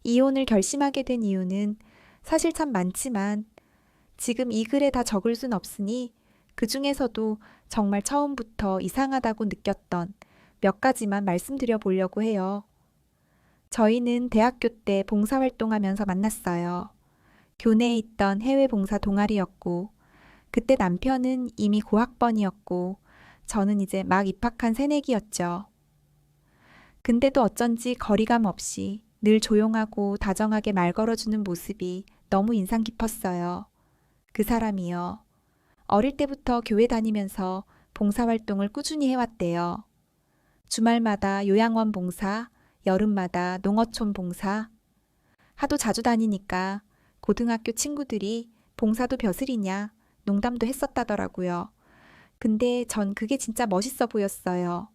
이혼을 결심하게 된 이유는 사실 참 많지만 지금 이 글에 다 적을 순 없으니 그 중에서도 정말 처음부터 이상하다고 느꼈던 몇 가지만 말씀드려 보려고 해요. 저희는 대학교 때 봉사활동하면서 만났어요. 교내에 있던 해외 봉사 동아리였고, 그때 남편은 이미 고학번이었고, 저는 이제 막 입학한 새내기였죠. 근데도 어쩐지 거리감 없이 늘 조용하고 다정하게 말 걸어주는 모습이 너무 인상 깊었어요. 그 사람이요. 어릴 때부터 교회 다니면서 봉사활동을 꾸준히 해왔대요. 주말마다 요양원 봉사, 여름마다 농어촌 봉사. 하도 자주 다니니까 고등학교 친구들이 봉사도 벼슬이냐 농담도 했었다더라고요. 근데 전 그게 진짜 멋있어 보였어요.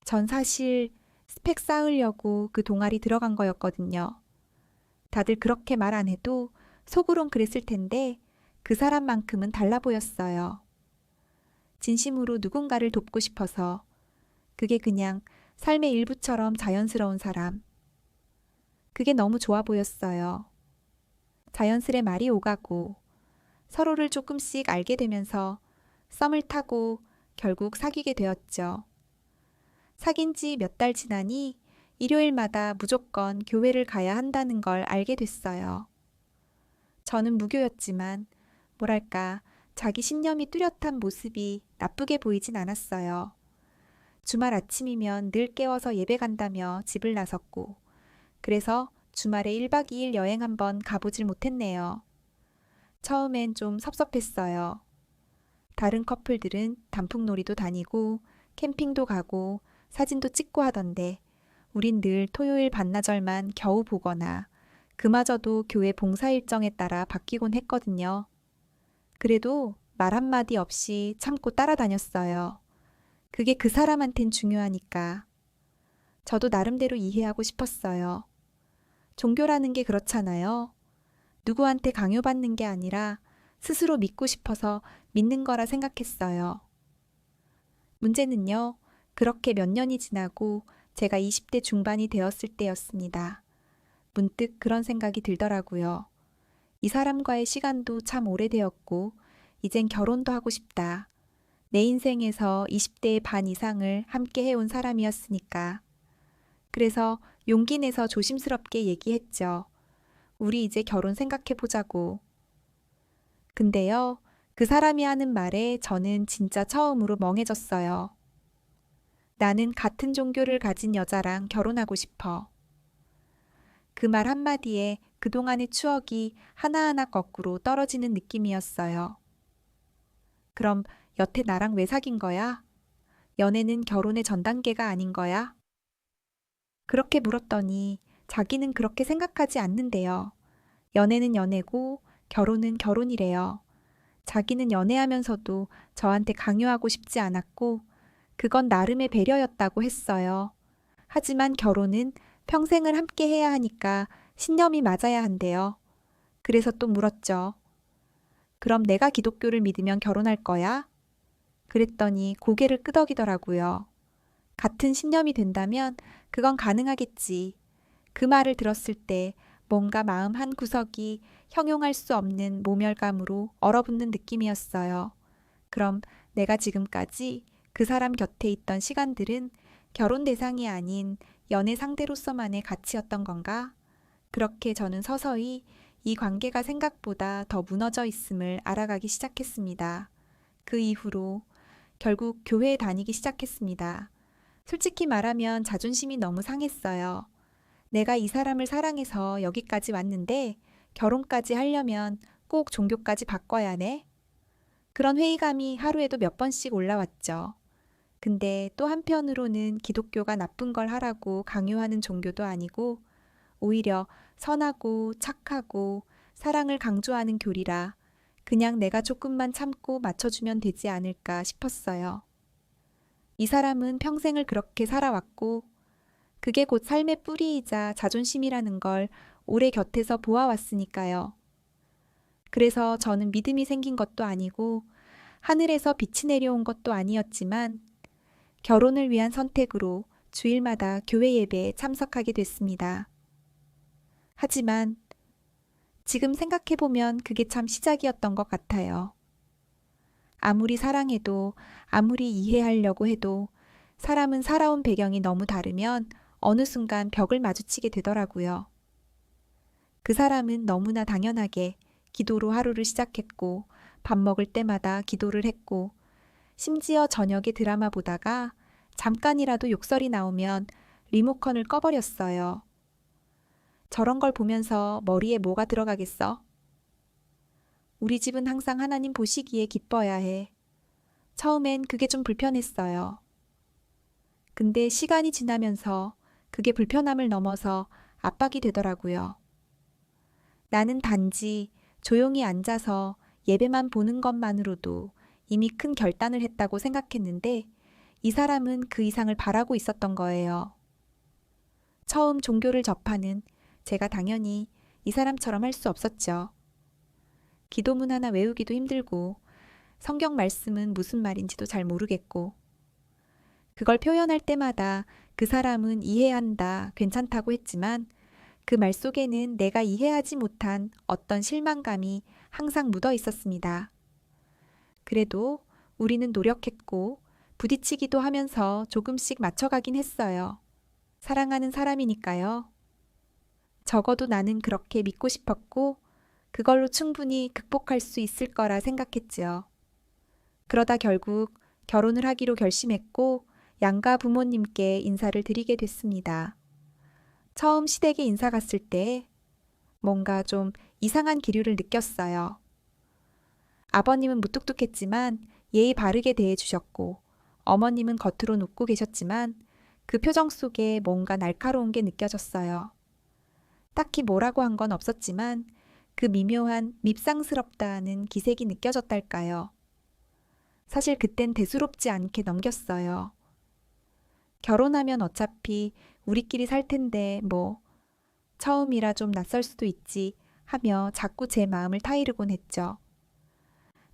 전 사실 스펙 쌓으려고 그 동아리 들어간 거였거든요. 다들 그렇게 말 안 해도 속으론 그랬을 텐데 그 사람만큼은 달라 보였어요. 진심으로 누군가를 돕고 싶어서 그게 그냥 삶의 일부처럼 자연스러운 사람. 그게 너무 좋아 보였어요. 자연스레 말이 오가고 서로를 조금씩 알게 되면서 썸을 타고 결국 사귀게 되었죠. 사귄 지 몇 달 지나니 일요일마다 무조건 교회를 가야 한다는 걸 알게 됐어요. 저는 무교였지만 뭐랄까 자기 신념이 뚜렷한 모습이 나쁘게 보이진 않았어요. 주말 아침이면 늘 깨워서 예배 간다며 집을 나섰고 그래서 주말에 1박 2일 여행 한번 가보질 못했네요. 처음엔 좀 섭섭했어요. 다른 커플들은 단풍놀이도 다니고 캠핑도 가고 사진도 찍고 하던데 우린 늘 토요일 반나절만 겨우 보거나 그마저도 교회 봉사 일정에 따라 바뀌곤 했거든요. 그래도 말 한마디 없이 참고 따라다녔어요. 그게 그 사람한텐 중요하니까. 저도 나름대로 이해하고 싶었어요. 종교라는 게 그렇잖아요. 누구한테 강요받는 게 아니라 스스로 믿고 싶어서 믿는 거라 생각했어요. 문제는요, 그렇게 몇 년이 지나고 제가 20대 중반이 되었을 때였습니다. 문득 그런 생각이 들더라고요. 이 사람과의 시간도 참 오래되었고, 이젠 결혼도 하고 싶다. 내 인생에서 20대의 반 이상을 함께 해온 사람이었으니까. 그래서 용기 내서 조심스럽게 얘기했죠. 우리 이제 결혼 생각해보자고. 근데요, 그 사람이 하는 말에 저는 진짜 처음으로 멍해졌어요. 나는 같은 종교를 가진 여자랑 결혼하고 싶어. 그 말 한마디에 그동안의 추억이 하나하나 거꾸로 떨어지는 느낌이었어요. 그럼 여태 나랑 왜 사귄 거야? 연애는 결혼의 전 단계가 아닌 거야? 그렇게 물었더니 자기는 그렇게 생각하지 않는데요. 연애는 연애고 결혼은 결혼이래요. 자기는 연애하면서도 저한테 강요하고 싶지 않았고 그건 나름의 배려였다고 했어요. 하지만 결혼은 평생을 함께 해야 하니까 신념이 맞아야 한대요. 그래서 또 물었죠. 그럼 내가 기독교를 믿으면 결혼할 거야? 그랬더니 고개를 끄덕이더라고요. 같은 신념이 된다면 그건 가능하겠지. 그 말을 들었을 때 뭔가 마음 한 구석이 형용할 수 없는 모멸감으로 얼어붙는 느낌이었어요. 그럼 내가 지금까지 그 사람 곁에 있던 시간들은 결혼 대상이 아닌 연애 상대로서만의 가치였던 건가? 그렇게 저는 서서히 이 관계가 생각보다 더 무너져 있음을 알아가기 시작했습니다. 그 이후로 결국 교회에 다니기 시작했습니다. 솔직히 말하면 자존심이 너무 상했어요. 내가 이 사람을 사랑해서 여기까지 왔는데 결혼까지 하려면 꼭 종교까지 바꿔야 하네? 그런 회의감이 하루에도 몇 번씩 올라왔죠. 근데 또 한편으로는 기독교가 나쁜 걸 하라고 강요하는 종교도 아니고 오히려 선하고 착하고 사랑을 강조하는 교리라 그냥 내가 조금만 참고 맞춰주면 되지 않을까 싶었어요. 이 사람은 평생을 그렇게 살아왔고 그게 곧 삶의 뿌리이자 자존심이라는 걸 오래 곁에서 보아왔으니까요. 그래서 저는 믿음이 생긴 것도 아니고 하늘에서 빛이 내려온 것도 아니었지만 결혼을 위한 선택으로 주일마다 교회 예배에 참석하게 됐습니다. 하지만 지금 생각해보면 그게 참 시작이었던 것 같아요. 아무리 사랑해도, 아무리 이해하려고 해도 사람은 살아온 배경이 너무 다르면 어느 순간 벽을 마주치게 되더라고요. 그 사람은 너무나 당연하게 기도로 하루를 시작했고, 밥 먹을 때마다 기도를 했고, 심지어 저녁에 드라마 보다가 잠깐이라도 욕설이 나오면 리모컨을 꺼버렸어요. 저런 걸 보면서 머리에 뭐가 들어가겠어? 우리 집은 항상 하나님 보시기에 기뻐야 해. 처음엔 그게 좀 불편했어요. 근데 시간이 지나면서 그게 불편함을 넘어서 압박이 되더라고요. 나는 단지 조용히 앉아서 예배만 보는 것만으로도 이미 큰 결단을 했다고 생각했는데 이 사람은 그 이상을 바라고 있었던 거예요. 처음 종교를 접하는 제가 당연히 이 사람처럼 할 수 없었죠. 기도문 하나 외우기도 힘들고 성경 말씀은 무슨 말인지도 잘 모르겠고 그걸 표현할 때마다 그 사람은 이해한다, 괜찮다고 했지만 그 말 속에는 내가 이해하지 못한 어떤 실망감이 항상 묻어 있었습니다. 그래도 우리는 노력했고 부딪히기도 하면서 조금씩 맞춰가긴 했어요. 사랑하는 사람이니까요. 적어도 나는 그렇게 믿고 싶었고 그걸로 충분히 극복할 수 있을 거라 생각했지요. 그러다 결국 결혼을 하기로 결심했고 양가 부모님께 인사를 드리게 됐습니다. 처음 시댁에 인사 갔을 때 뭔가 좀 이상한 기류를 느꼈어요. 아버님은 무뚝뚝했지만 예의 바르게 대해주셨고 어머님은 겉으론 웃고 계셨지만 그 표정 속에 뭔가 날카로운 게 느껴졌어요. 딱히 뭐라고 한 건 없었지만 그 미묘한 밉상스럽다는 기색이 느껴졌달까요. 사실 그땐 대수롭지 않게 넘겼어요. 결혼하면 어차피 우리끼리 살 텐데 뭐 처음이라 좀 낯설 수도 있지 하며 자꾸 제 마음을 타이르곤 했죠.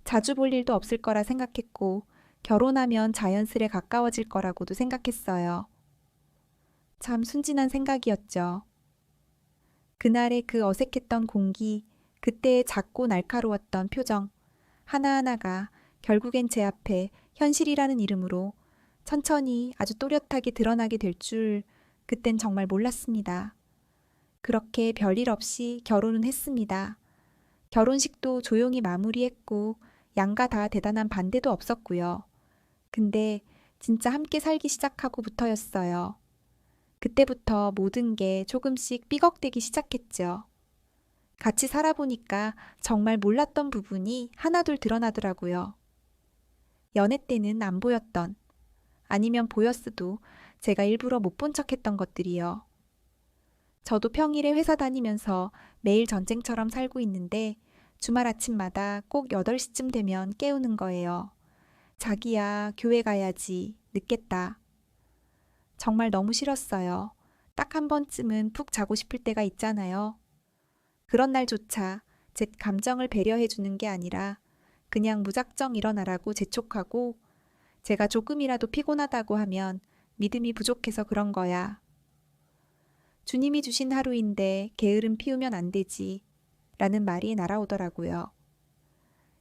자주 볼 일도 없을 거라 생각했고 결혼하면 자연스레 가까워질 거라고도 생각했어요. 참 순진한 생각이었죠. 그날의 그 어색했던 공기, 그때의 작고 날카로웠던 표정, 하나하나가 결국엔 제 앞에 현실이라는 이름으로 천천히 아주 또렷하게 드러나게 될 줄 그땐 정말 몰랐습니다. 그렇게 별일 없이 결혼은 했습니다. 결혼식도 조용히 마무리했고 양가 다 대단한 반대도 없었고요. 근데 진짜 함께 살기 시작하고부터였어요. 그때부터 모든 게 조금씩 삐걱대기 시작했죠. 같이 살아보니까 정말 몰랐던 부분이 하나둘 드러나더라고요. 연애 때는 안 보였던, 아니면 보였어도 제가 일부러 못 본 척했던 것들이요. 저도 평일에 회사 다니면서 매일 전쟁처럼 살고 있는데 주말 아침마다 꼭 8시쯤 되면 깨우는 거예요. 자기야, 교회 가야지. 늦겠다. 정말 너무 싫었어요. 딱 한 번쯤은 푹 자고 싶을 때가 있잖아요. 그런 날조차 제 감정을 배려해 주는 게 아니라 그냥 무작정 일어나라고 재촉하고 제가 조금이라도 피곤하다고 하면 믿음이 부족해서 그런 거야. 주님이 주신 하루인데 게으름 피우면 안 되지. 라는 말이 날아오더라고요.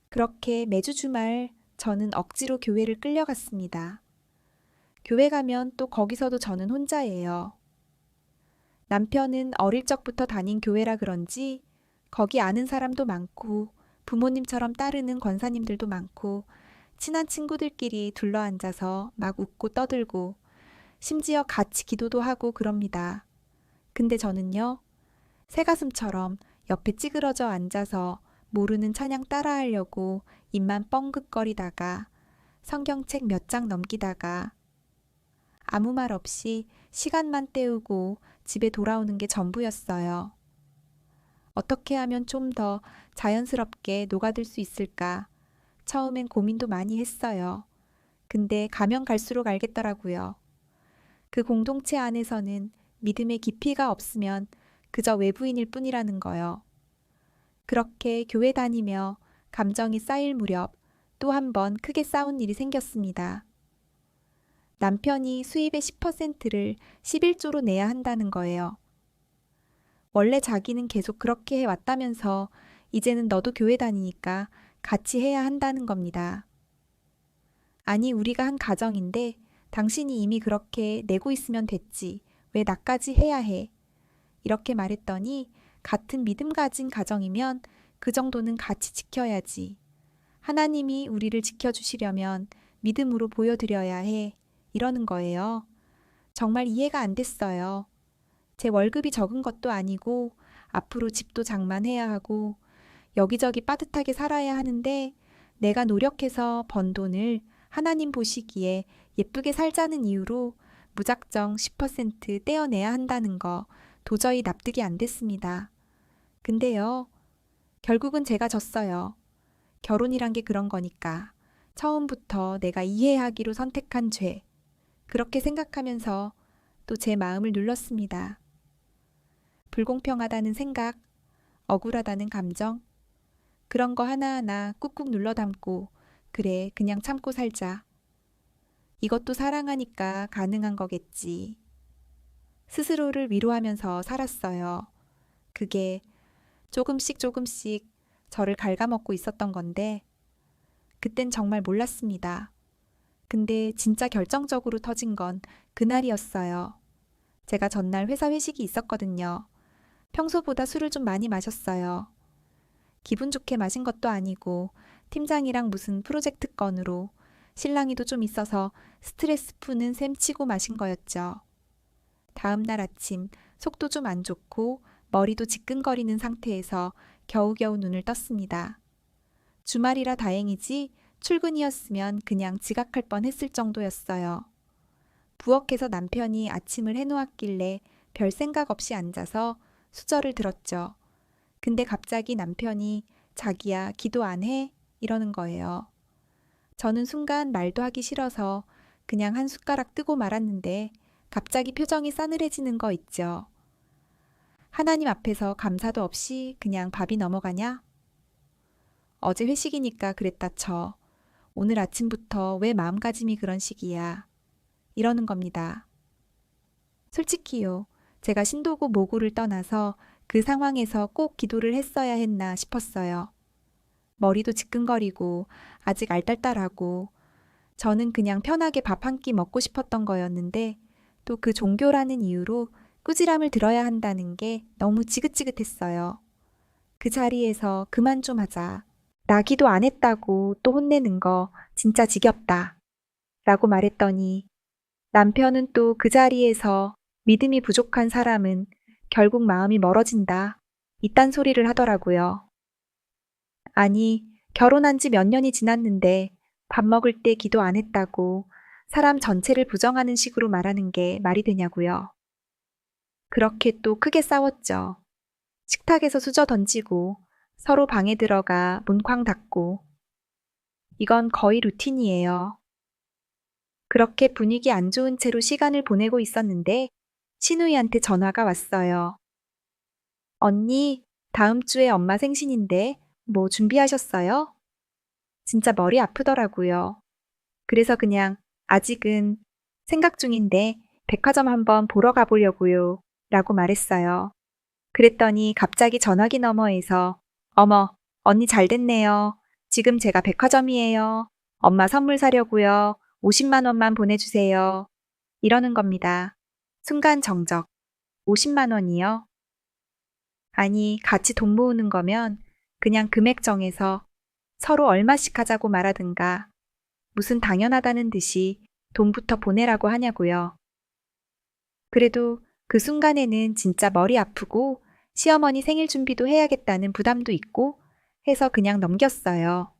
그렇게 매주 주말 저는 억지로 교회를 끌려갔습니다. 교회 가면 또 거기서도 저는 혼자예요. 남편은 어릴 적부터 다닌 교회라 그런지 거기 아는 사람도 많고 부모님처럼 따르는 권사님들도 많고 친한 친구들끼리 둘러앉아서 막 웃고 떠들고 심지어 같이 기도도 하고 그럽니다. 근데 저는요, 새가슴처럼 옆에 찌그러져 앉아서 모르는 찬양 따라하려고 입만 뻥긋거리다가 성경책 몇 장 넘기다가 아무 말 없이 시간만 때우고 집에 돌아오는 게 전부였어요. 어떻게 하면 좀 더 자연스럽게 녹아들 수 있을까? 처음엔 고민도 많이 했어요. 근데 가면 갈수록 알겠더라고요. 그 공동체 안에서는 믿음의 깊이가 없으면 그저 외부인일 뿐이라는 거요. 그렇게 교회 다니며 감정이 쌓일 무렵 또 한 번 크게 싸운 일이 생겼습니다. 남편이 수입의 10%를 11조로 내야 한다는 거예요. 원래 자기는 계속 그렇게 해왔다면서 이제는 너도 교회 다니니까 같이 해야 한다는 겁니다. 아니, 우리가 한 가정인데 당신이 이미 그렇게 내고 있으면 됐지. 왜 나까지 해야 해? 이렇게 말했더니 같은 믿음 가진 가정이면 그 정도는 같이 지켜야지. 하나님이 우리를 지켜주시려면 믿음으로 보여드려야 해. 이러는 거예요. 정말 이해가 안 됐어요. 제 월급이 적은 것도 아니고 앞으로 집도 장만해야 하고 여기저기 빠듯하게 살아야 하는데 내가 노력해서 번 돈을 하나님 보시기에 예쁘게 살자는 이유로 무작정 10% 떼어내야 한다는 거 도저히 납득이 안 됐습니다. 근데요, 결국은 제가 졌어요. 결혼이란 게 그런 거니까. 처음부터 내가 이해하기로 선택한 죄. 그렇게 생각하면서 또 제 마음을 눌렀습니다. 불공평하다는 생각, 억울하다는 감정, 그런 거 하나하나 꾹꾹 눌러 담고, 그래, 그냥 참고 살자. 이것도 사랑하니까 가능한 거겠지. 스스로를 위로하면서 살았어요. 그게 조금씩 조금씩 저를 갉아먹고 있었던 건데, 그땐 정말 몰랐습니다. 근데 진짜 결정적으로 터진 건 그날이었어요. 제가 전날 회사 회식이 있었거든요. 평소보다 술을 좀 많이 마셨어요. 기분 좋게 마신 것도 아니고 팀장이랑 무슨 프로젝트 건으로 실랑이도 좀 있어서 스트레스 푸는 셈 치고 마신 거였죠. 다음 날 아침 속도 좀 안 좋고 머리도 지끈거리는 상태에서 겨우겨우 눈을 떴습니다. 주말이라 다행이지 출근이었으면 그냥 지각할 뻔했을 정도였어요. 부엌에서 남편이 아침을 해놓았길래 별 생각 없이 앉아서 수저를 들었죠. 근데 갑자기 남편이 자기야, 기도 안 해? 이러는 거예요. 저는 순간 말도 하기 싫어서 그냥 한 숟가락 뜨고 말았는데 갑자기 표정이 싸늘해지는 거 있죠. 하나님 앞에서 감사도 없이 그냥 밥이 넘어가냐? 어제 회식이니까 그랬다 쳐. 오늘 아침부터 왜 마음가짐이 그런 식이야? 이러는 겁니다. 솔직히요. 제가 신도고 모고를 떠나서 그 상황에서 꼭 기도를 했어야 했나 싶었어요. 머리도 지끈거리고 아직 알딸딸하고 저는 그냥 편하게 밥 한 끼 먹고 싶었던 거였는데 또 그 종교라는 이유로 꾸지람을 들어야 한다는 게 너무 지긋지긋했어요. 그 자리에서 그만 좀 하자. 나 기도 안 했다고 또 혼내는 거 진짜 지겹다. 라고 말했더니 남편은 또 그 자리에서 믿음이 부족한 사람은 결국 마음이 멀어진다. 이딴 소리를 하더라고요. 아니, 결혼한 지 몇 년이 지났는데 밥 먹을 때 기도 안 했다고 사람 전체를 부정하는 식으로 말하는 게 말이 되냐고요. 그렇게 또 크게 싸웠죠. 식탁에서 수저 던지고 서로 방에 들어가 문쾅 닫고. 이건 거의 루틴이에요. 그렇게 분위기 안 좋은 채로 시간을 보내고 있었는데 신우이한테 전화가 왔어요. 언니, 다음 주에 엄마 생신인데 뭐 준비하셨어요? 진짜 머리 아프더라고요. 그래서 그냥 아직은 생각 중인데 백화점 한번 보러 가보려고요. 라고 말했어요. 그랬더니 갑자기 전화기 너머에서 어머, 언니 잘 됐네요. 지금 제가 백화점이에요. 엄마 선물 사려고요. 50만 원만 보내주세요. 이러는 겁니다. 순간 정적. 50만 원이요? 아니, 같이 돈 모으는 거면 그냥 금액 정해서 서로 얼마씩 하자고 말하든가 무슨 당연하다는 듯이 돈부터 보내라고 하냐고요. 그래도 그 순간에는 진짜 머리 아프고 시어머니 생일 준비도 해야겠다는 부담도 있고 해서 그냥 넘겼어요.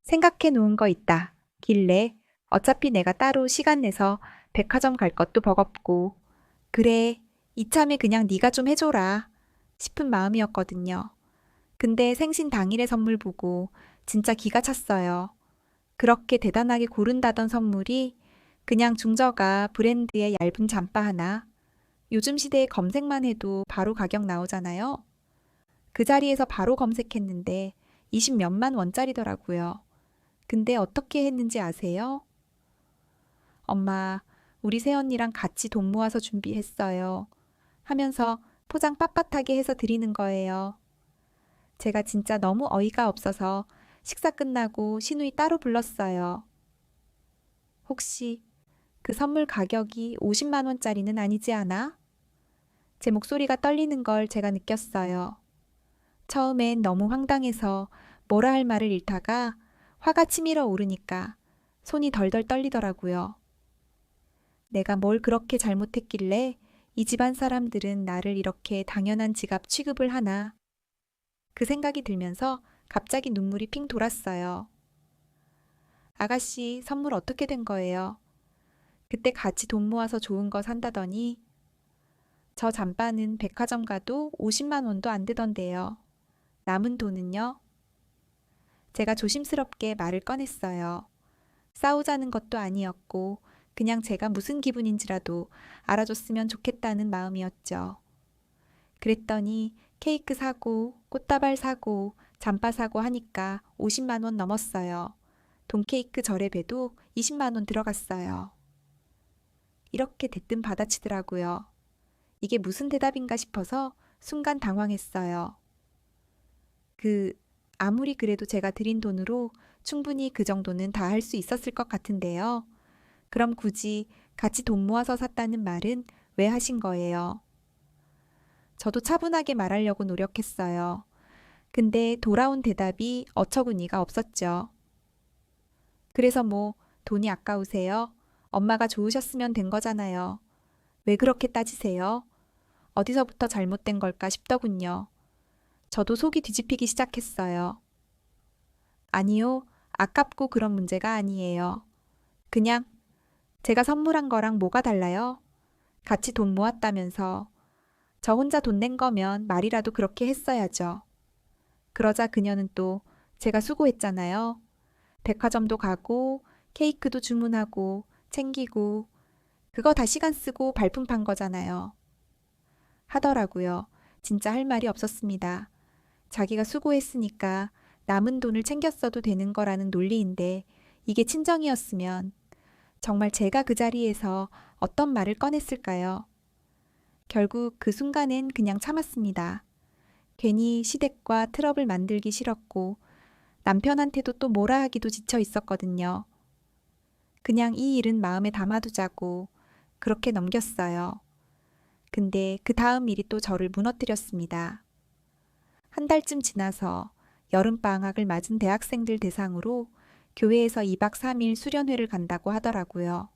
생각해 놓은 거 있다. 길래 어차피 내가 따로 시간 내서 백화점 갈 것도 버겁고 그래, 이참에 그냥 네가 좀 해줘라 싶은 마음이었거든요. 근데 생신 당일의 선물 보고 진짜 기가 찼어요. 그렇게 대단하게 고른다던 선물이 그냥 중저가 브랜드의 얇은 잠바 하나. 요즘 시대에 검색만 해도 바로 가격 나오잖아요. 그 자리에서 바로 검색했는데 20 몇만 원짜리더라고요. 근데 어떻게 했는지 아세요? 엄마, 우리 새언니랑 같이 돈 모아서 준비했어요. 하면서 포장 빳빳하게 해서 드리는 거예요. 제가 진짜 너무 어이가 없어서 식사 끝나고 시누이 따로 불렀어요. 혹시 그 선물 가격이 50만 원짜리는 아니지 않아? 제 목소리가 떨리는 걸 제가 느꼈어요. 처음엔 너무 황당해서 뭐라 할 말을 잃다가 화가 치밀어 오르니까 손이 덜덜 떨리더라고요. 내가 뭘 그렇게 잘못했길래 이 집안 사람들은 나를 이렇게 당연한 지갑 취급을 하나. 그 생각이 들면서 갑자기 눈물이 핑 돌았어요. 아가씨, 선물 어떻게 된 거예요? 그때 같이 돈 모아서 좋은 거 산다더니 저 잠바는 백화점 가도 50만 원도 안 되던데요. 남은 돈은요? 제가 조심스럽게 말을 꺼냈어요. 싸우자는 것도 아니었고 그냥 제가 무슨 기분인지라도 알아줬으면 좋겠다는 마음이었죠. 그랬더니 케이크 사고 꽃다발 사고 잠바 사고 하니까 50만 원 넘었어요. 돈케이크 절에배도 20만 원 들어갔어요. 이렇게 대뜸 받아치더라고요. 이게 무슨 대답인가 싶어서 순간 당황했어요. 아무리 그래도 제가 드린 돈으로 충분히 그 정도는 다 할 수 있었을 것 같은데요. 그럼 굳이 같이 돈 모아서 샀다는 말은 왜 하신 거예요? 저도 차분하게 말하려고 노력했어요. 근데 돌아온 대답이 어처구니가 없었죠. 그래서 뭐 돈이 아까우세요? 엄마가 좋으셨으면 된 거잖아요. 왜 그렇게 따지세요? 어디서부터 잘못된 걸까 싶더군요. 저도 속이 뒤집히기 시작했어요. 아니요, 아깝고 그런 문제가 아니에요. 그냥 제가 선물한 거랑 뭐가 달라요? 같이 돈 모았다면서. 저 혼자 돈 낸 거면 말이라도 그렇게 했어야죠. 그러자 그녀는 또 제가 수고했잖아요. 백화점도 가고 케이크도 주문하고 챙기고 그거 다 시간 쓰고 발품 판 거잖아요. 하더라고요. 진짜 할 말이 없었습니다. 자기가 수고했으니까 남은 돈을 챙겼어도 되는 거라는 논리인데 이게 친정이었으면 정말 제가 그 자리에서 어떤 말을 꺼냈을까요? 결국 그 순간엔 그냥 참았습니다. 괜히 시댁과 트러블 만들기 싫었고 남편한테도 또 뭐라 하기도 지쳐 있었거든요. 그냥 이 일은 마음에 담아두자고 그렇게 넘겼어요. 근데 그 다음 일이 또 저를 무너뜨렸습니다. 한 달쯤 지나서 여름방학을 맞은 대학생들 대상으로 교회에서 2박 3일 수련회를 간다고 하더라고요.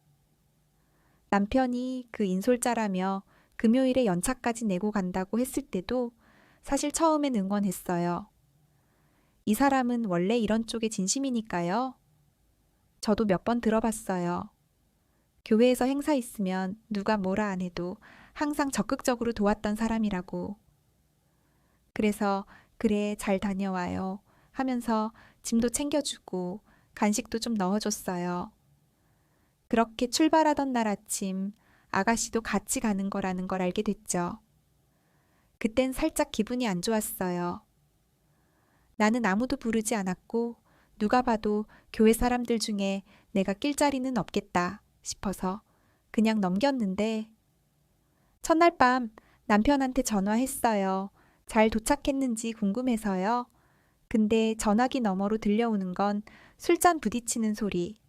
남편이 그 인솔자라며 금요일에 연차까지 내고 간다고 했을 때도 사실 처음엔 응원했어요. 이 사람은 원래 이런 쪽에 진심이니까요. 저도 몇 번 들어봤어요. 교회에서 행사 있으면 누가 뭐라 안 해도 항상 적극적으로 도왔던 사람이라고. 그래서 그래 잘 다녀와요 하면서 짐도 챙겨주고 간식도 좀 넣어줬어요. 그렇게 출발하던 날 아침 아가씨도 같이 가는 거라는 걸 알게 됐죠. 그땐 살짝 기분이 안 좋았어요. 나는 아무도 부르지 않았고 누가 봐도 교회 사람들 중에 내가 낄 자리는 없겠다 싶어서 그냥 넘겼는데 첫날 밤 남편한테 전화했어요. 잘 도착했는지 궁금해서요. 근데 전화기 너머로 들려오는 건 술잔 부딪히는 소리.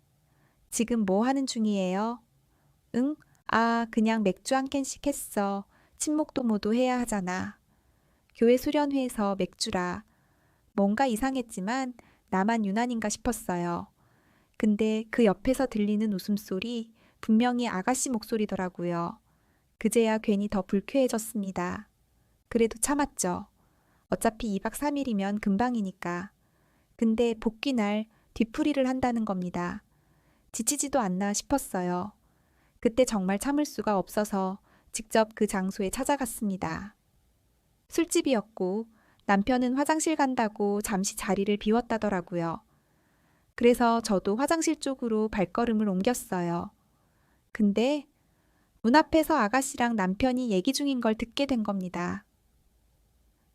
지금 뭐 하는 중이에요? 응? 아, 그냥 맥주 한 캔씩 했어. 친목도모도 해야 하잖아. 교회 수련회에서 맥주라. 뭔가 이상했지만 나만 유난인가 싶었어요. 근데 그 옆에서 들리는 웃음소리 분명히 아가씨 목소리더라고요. 그제야 괜히 더 불쾌해졌습니다. 그래도 참았죠. 어차피 2박 3일이면 금방이니까. 근데 복귀 날 뒤풀이를 한다는 겁니다. 지치지도 않나 싶었어요. 그때 정말 참을 수가 없어서 직접 그 장소에 찾아갔습니다. 술집이었고 남편은 화장실 간다고 잠시 자리를 비웠다더라고요. 그래서 저도 화장실 쪽으로 발걸음을 옮겼어요. 근데 문 앞에서 아가씨랑 남편이 얘기 중인 걸 듣게 된 겁니다.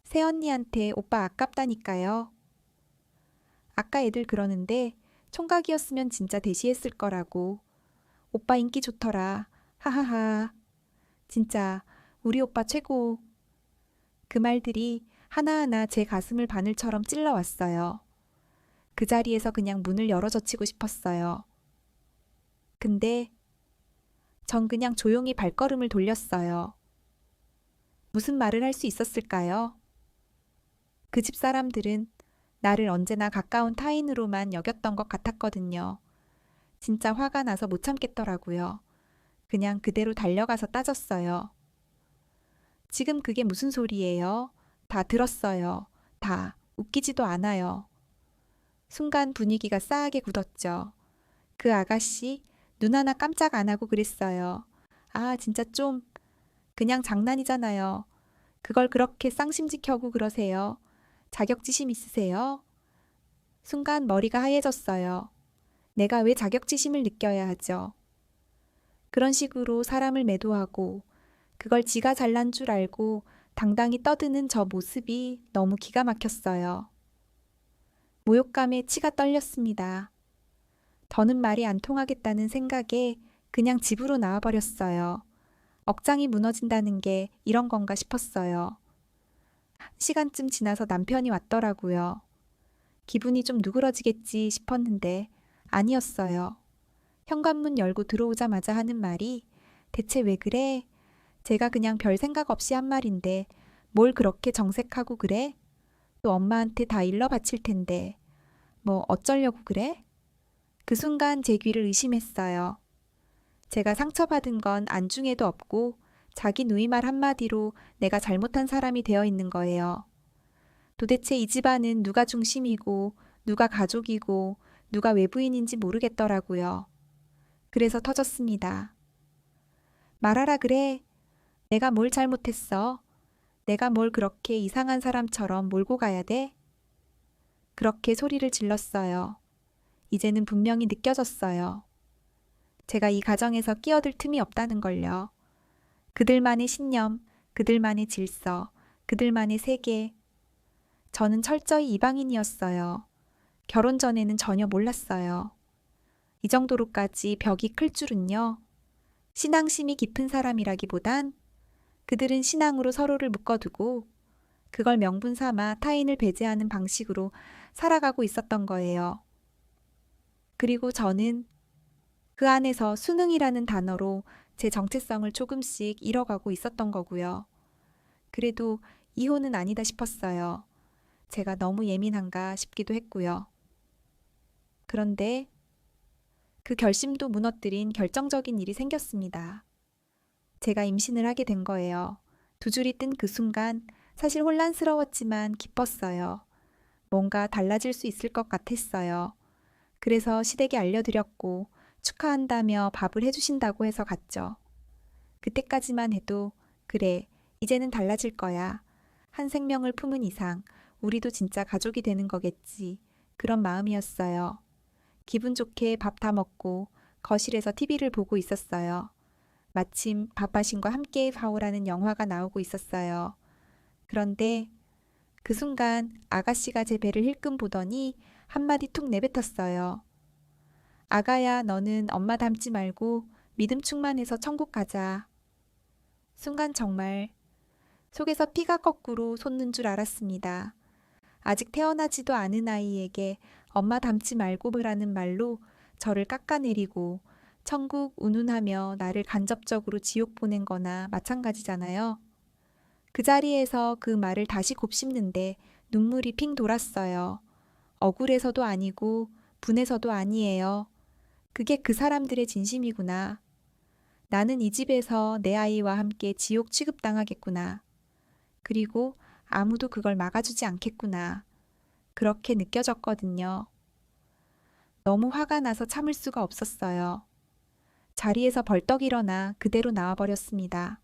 새언니한테 오빠 아깝다니까요. 아까 애들 그러는데 총각이었으면 진짜 대시했을 거라고. 오빠 인기 좋더라. 하하하. 진짜 우리 오빠 최고. 그 말들이 하나하나 제 가슴을 바늘처럼 찔러왔어요. 그 자리에서 그냥 문을 열어젖히고 싶었어요. 근데 전 그냥 조용히 발걸음을 돌렸어요. 무슨 말을 할 수 있었을까요? 그 집 사람들은 나를 언제나 가까운 타인으로만 여겼던 것 같았거든요. 진짜 화가 나서 못 참겠더라고요. 그냥 그대로 달려가서 따졌어요. 지금 그게 무슨 소리예요? 다 들었어요. 다. 웃기지도 않아요. 순간 분위기가 싸하게 굳었죠. 그 아가씨 눈 하나 깜짝 안 하고 그랬어요. 아, 진짜 좀 그냥 장난이잖아요. 그걸 그렇게 쌍심지켜고 그러세요. 자격지심 있으세요? 순간 머리가 하얘졌어요. 내가 왜 자격지심을 느껴야 하죠? 그런 식으로 사람을 매도하고 그걸 지가 잘난 줄 알고 당당히 떠드는 저 모습이 너무 기가 막혔어요. 모욕감에 치가 떨렸습니다. 더는 말이 안 통하겠다는 생각에 그냥 집으로 나와버렸어요. 억장이 무너진다는 게 이런 건가 싶었어요. 한 시간쯤 지나서 남편이 왔더라고요. 기분이 좀 누그러지겠지 싶었는데 아니었어요. 현관문 열고 들어오자마자 하는 말이 대체 왜 그래? 제가 그냥 별 생각 없이 한 말인데 뭘 그렇게 정색하고 그래? 또 엄마한테 다 일러 바칠 텐데 뭐 어쩌려고 그래? 그 순간 제 귀를 의심했어요. 제가 상처받은 건 안중에도 없고 자기 누이 말 한마디로 내가 잘못한 사람이 되어 있는 거예요. 도대체 이 집안은 누가 중심이고 누가 가족이고 누가 외부인인지 모르겠더라고요. 그래서 터졌습니다. 말하라 그래. 내가 뭘 잘못했어? 내가 뭘 그렇게 이상한 사람처럼 몰고 가야 돼? 그렇게 소리를 질렀어요. 이제는 분명히 느껴졌어요. 제가 이 가정에서 끼어들 틈이 없다는 걸요. 그들만의 신념, 그들만의 질서, 그들만의 세계. 저는 철저히 이방인이었어요. 결혼 전에는 전혀 몰랐어요. 이 정도로까지 벽이 클 줄은요. 신앙심이 깊은 사람이라기보단 그들은 신앙으로 서로를 묶어두고 그걸 명분 삼아 타인을 배제하는 방식으로 살아가고 있었던 거예요. 그리고 저는 그 안에서 순응이라는 단어로 제 정체성을 조금씩 잃어가고 있었던 거고요. 그래도 이혼은 아니다 싶었어요. 제가 너무 예민한가 싶기도 했고요. 그런데 그 결심도 무너뜨린 결정적인 일이 생겼습니다. 제가 임신을 하게 된 거예요. 두 줄이 뜬 그 순간 사실 혼란스러웠지만 기뻤어요. 뭔가 달라질 수 있을 것 같았어요. 그래서 시댁에 알려드렸고 축하한다며 밥을 해주신다고 해서 갔죠. 그때까지만 해도 그래, 이제는 달라질 거야. 한 생명을 품은 이상 우리도 진짜 가족이 되는 거겠지. 그런 마음이었어요. 기분 좋게 밥 다 먹고 거실에서 TV를 보고 있었어요. 마침 바빠신과 함께 봐오라는 영화가 나오고 있었어요. 그런데 그 순간 아가씨가 제 배를 힐끔 보더니 한마디 툭 내뱉었어요. 아가야, 너는 엄마 닮지 말고 믿음 충만해서 천국 가자. 순간 정말 속에서 피가 거꾸로 솟는 줄 알았습니다. 아직 태어나지도 않은 아이에게 엄마 닮지 말고라는 말로 저를 깎아내리고 천국 운운하며 나를 간접적으로 지옥 보낸 거나 마찬가지잖아요. 그 자리에서 그 말을 다시 곱씹는데 눈물이 핑 돌았어요. 억울해서도 아니고 분해서도 아니에요. 그게 그 사람들의 진심이구나. 나는 이 집에서 내 아이와 함께 지옥 취급당하겠구나. 그리고 아무도 그걸 막아주지 않겠구나. 그렇게 느껴졌거든요. 너무 화가 나서 참을 수가 없었어요. 자리에서 벌떡 일어나 그대로 나와버렸습니다.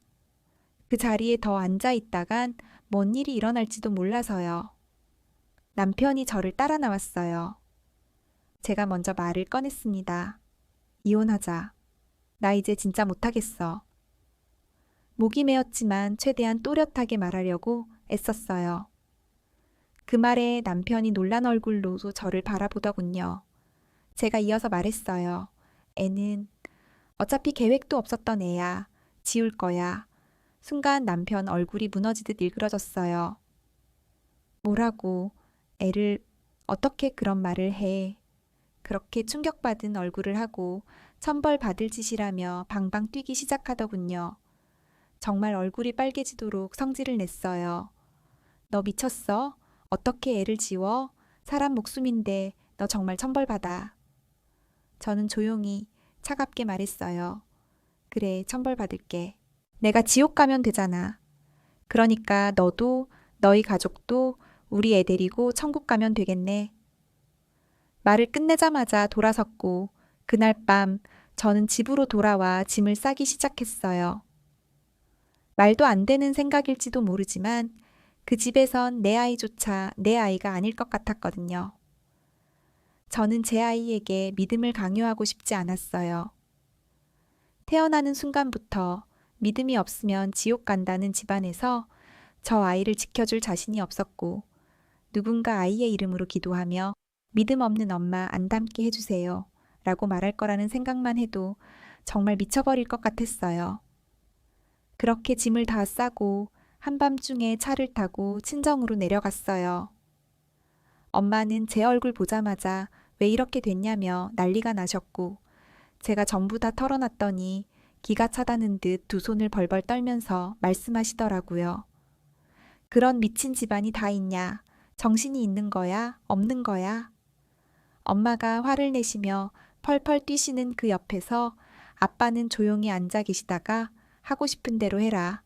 그 자리에 더 앉아 있다간 뭔 일이 일어날지도 몰라서요. 남편이 저를 따라 나왔어요. 제가 먼저 말을 꺼냈습니다. 이혼하자. 나 이제 진짜 못하겠어. 목이 메었지만 최대한 또렷하게 말하려고 애썼어요. 그 말에 남편이 놀란 얼굴로도 저를 바라보더군요. 제가 이어서 말했어요. 애는 어차피 계획도 없었던 애야. 지울 거야. 순간 남편 얼굴이 무너지듯 일그러졌어요. 뭐라고, 애를 어떻게 그런 말을 해. 그렇게 충격받은 얼굴을 하고 천벌받을 짓이라며 방방 뛰기 시작하더군요. 정말 얼굴이 빨개지도록 성질을 냈어요. 너 미쳤어? 어떻게 애를 지워? 사람 목숨인데 너 정말 천벌받아. 저는 조용히 차갑게 말했어요. 그래, 천벌받을게. 내가 지옥 가면 되잖아. 그러니까 너도 너희 가족도 우리 애 데리고 천국 가면 되겠네. 말을 끝내자마자 돌아섰고 그날 밤 저는 집으로 돌아와 짐을 싸기 시작했어요. 말도 안 되는 생각일지도 모르지만 그 집에선 내 아이조차 내 아이가 아닐 것 같았거든요. 저는 제 아이에게 믿음을 강요하고 싶지 않았어요. 태어나는 순간부터 믿음이 없으면 지옥 간다는 집안에서 저 아이를 지켜줄 자신이 없었고 누군가 아이의 이름으로 기도하며 믿음 없는 엄마 안 닮게 해주세요 라고 말할 거라는 생각만 해도 정말 미쳐버릴 것 같았어요. 그렇게 짐을 다 싸고 한밤중에 차를 타고 친정으로 내려갔어요. 엄마는 제 얼굴 보자마자 왜 이렇게 됐냐며 난리가 나셨고 제가 전부 다 털어놨더니 기가 차다는 듯 두 손을 벌벌 떨면서 말씀하시더라고요. 그런 미친 집안이 다 있냐? 정신이 있는 거야? 없는 거야? 엄마가 화를 내시며 펄펄 뛰시는 그 옆에서 아빠는 조용히 앉아 계시다가 하고 싶은 대로 해라.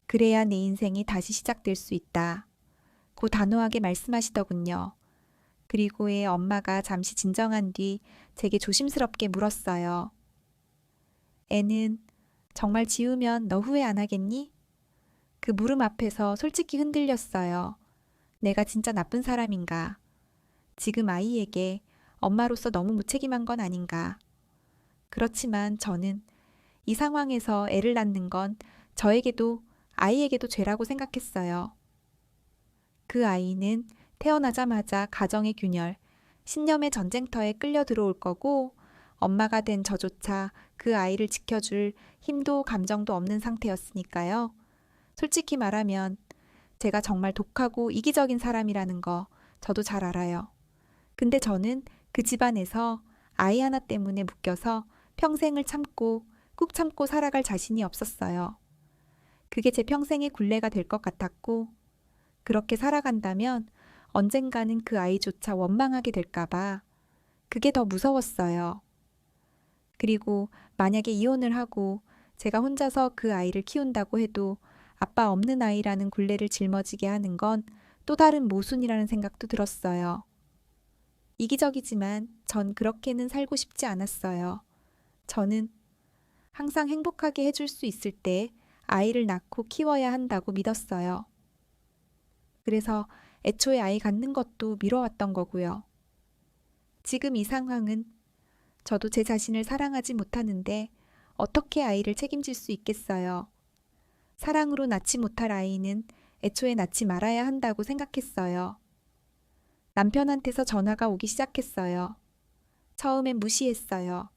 그래야 내 인생이 다시 시작될 수 있다. 고 단호하게 말씀하시더군요. 그리고 애 엄마가 잠시 진정한 뒤 제게 조심스럽게 물었어요. 애는 정말 지우면 너 후회 안 하겠니? 그 물음 앞에서 솔직히 흔들렸어요. 내가 진짜 나쁜 사람인가? 지금 아이에게 엄마로서 너무 무책임한 건 아닌가? 그렇지만 저는 이 상황에서 애를 낳는 건 저에게도 아이에게도 죄라고 생각했어요. 그 아이는 태어나자마자 가정의 균열, 신념의 전쟁터에 끌려 들어올 거고 엄마가 된 저조차 그 아이를 지켜줄 힘도 감정도 없는 상태였으니까요. 솔직히 말하면 제가 정말 독하고 이기적인 사람이라는 거 저도 잘 알아요. 근데 저는 그 집안에서 아이 하나 때문에 묶여서 평생을 참고 꾹 참고 살아갈 자신이 없었어요. 그게 제 평생의 굴레가 될 것 같았고 그렇게 살아간다면 언젠가는 그 아이조차 원망하게 될까봐 그게 더 무서웠어요. 그리고 만약에 이혼을 하고 제가 혼자서 그 아이를 키운다고 해도 아빠 없는 아이라는 굴레를 짊어지게 하는 건 또 다른 모순이라는 생각도 들었어요. 이기적이지만 전 그렇게는 살고 싶지 않았어요. 저는 항상 행복하게 해줄 수 있을 때 아이를 낳고 키워야 한다고 믿었어요. 그래서 애초에 아이 갖는 것도 미뤄왔던 거고요. 지금 이 상황은 저도 제 자신을 사랑하지 못하는데 어떻게 아이를 책임질 수 있겠어요. 사랑으로 낳지 못할 아이는 애초에 낳지 말아야 한다고 생각했어요. 남편한테서 전화가 오기 시작했어요. 처음엔 무시했어요.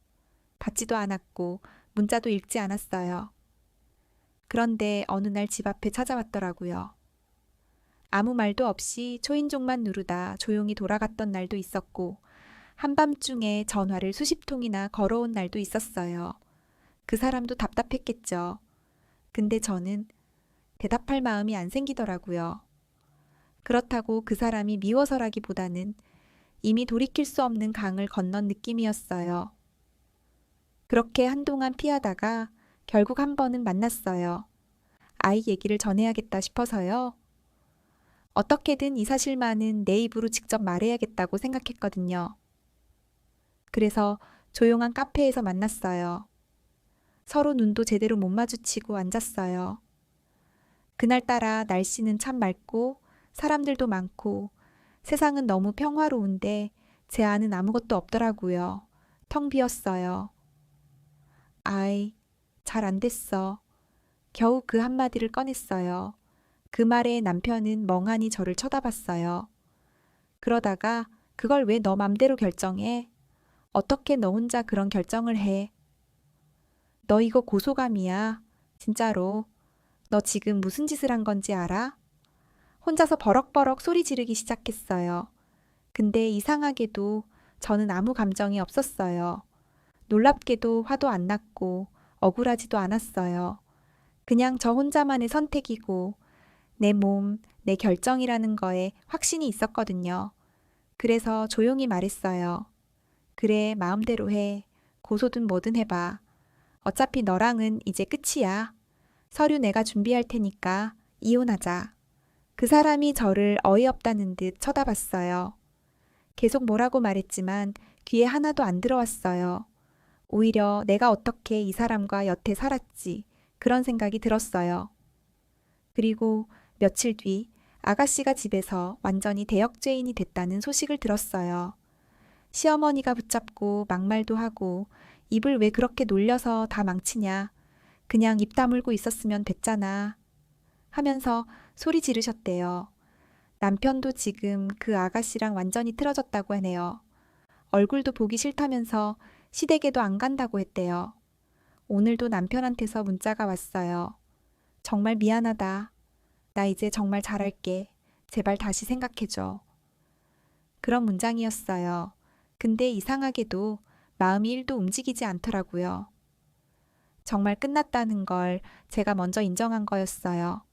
받지도 않았고 문자도 읽지 않았어요. 그런데 어느 날 집 앞에 찾아왔더라고요. 아무 말도 없이 초인종만 누르다 조용히 돌아갔던 날도 있었고 한밤중에 전화를 수십 통이나 걸어온 날도 있었어요. 그 사람도 답답했겠죠. 근데 저는 대답할 마음이 안 생기더라고요. 그렇다고 그 사람이 미워서라기보다는 이미 돌이킬 수 없는 강을 건넌 느낌이었어요. 그렇게 한동안 피하다가 결국 한 번은 만났어요. 아이 얘기를 전해야겠다 싶어서요. 어떻게든 이 사실만은 내 입으로 직접 말해야겠다고 생각했거든요. 그래서 조용한 카페에서 만났어요. 서로 눈도 제대로 못 마주치고 앉았어요. 그날따라 날씨는 참 맑고 사람들도 많고 세상은 너무 평화로운데 제 안은 아무것도 없더라고요. 텅 비었어요. 아이, 잘 안 됐어. 겨우 그 한마디를 꺼냈어요. 그 말에 남편은 멍하니 저를 쳐다봤어요. 그러다가 그걸 왜 너 맘대로 결정해? 어떻게 너 혼자 그런 결정을 해? 너 이거 고소감이야. 진짜로. 너 지금 무슨 짓을 한 건지 알아? 혼자서 버럭버럭 소리 지르기 시작했어요. 근데 이상하게도 저는 아무 감정이 없었어요. 놀랍게도 화도 안 났고 억울하지도 않았어요. 그냥 저 혼자만의 선택이고 내 몸, 내 결정이라는 거에 확신이 있었거든요. 그래서 조용히 말했어요. 그래, 마음대로 해. 고소든 뭐든 해봐. 어차피 너랑은 이제 끝이야. 서류 내가 준비할 테니까 이혼하자. 그 사람이 저를 어이없다는 듯 쳐다봤어요. 계속 뭐라고 말했지만 귀에 하나도 안 들어왔어요. 오히려 내가 어떻게 이 사람과 여태 살았지 그런 생각이 들었어요. 그리고 며칠 뒤 아가씨가 집에서 완전히 대역죄인이 됐다는 소식을 들었어요. 시어머니가 붙잡고 막말도 하고 입을 왜 그렇게 놀려서 다 망치냐. 그냥 입 다물고 있었으면 됐잖아. 하면서 소리 지르셨대요. 남편도 지금 그 아가씨랑 완전히 틀어졌다고 하네요. 얼굴도 보기 싫다면서 시댁에도 안 간다고 했대요. 오늘도 남편한테서 문자가 왔어요. 정말 미안하다. 나 이제 정말 잘할게. 제발 다시 생각해줘. 그런 문장이었어요. 근데 이상하게도 마음이 1도 움직이지 않더라고요. 정말 끝났다는 걸 제가 먼저 인정한 거였어요.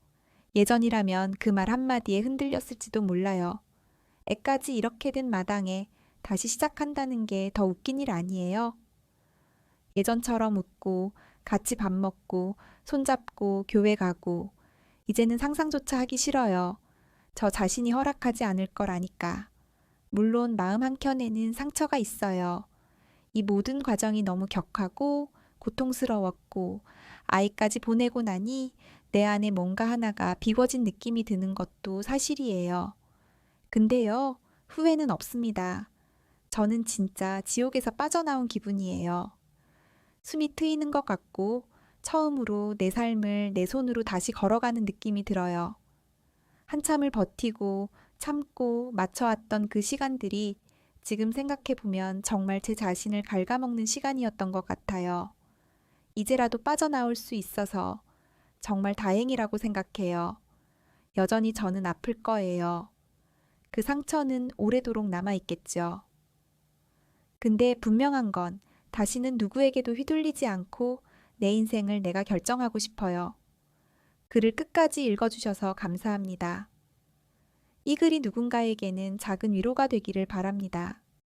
예전이라면 그 말 한마디에 흔들렸을지도 몰라요. 애까지 이렇게 된 마당에 다시 시작한다는 게 더 웃긴 일 아니에요? 예전처럼 웃고 같이 밥 먹고 손잡고 교회 가고 이제는 상상조차 하기 싫어요. 저 자신이 허락하지 않을 걸 아니까. 물론 마음 한켠에는 상처가 있어요. 이 모든 과정이 너무 격하고 고통스러웠고 아이까지 보내고 나니 내 안에 뭔가 하나가 비워진 느낌이 드는 것도 사실이에요. 근데요, 후회는 없습니다. 저는 진짜 지옥에서 빠져나온 기분이에요. 숨이 트이는 것 같고 처음으로 내 삶을 내 손으로 다시 걸어가는 느낌이 들어요. 한참을 버티고 참고 맞춰왔던 그 시간들이 지금 생각해보면 정말 제 자신을 갉아먹는 시간이었던 것 같아요. 이제라도 빠져나올 수 있어서 정말 다행이라고 생각해요. 여전히 저는 아플 거예요. 그 상처는 오래도록 남아있겠죠. 근데 분명한 건 다시는 누구에게도 휘둘리지 않고 내 인생을 내가 결정하고 싶어요. 글을 끝까지 읽어주셔서 감사합니다. 이 글이 누군가에게는 작은 위로가 되기를 바랍니다.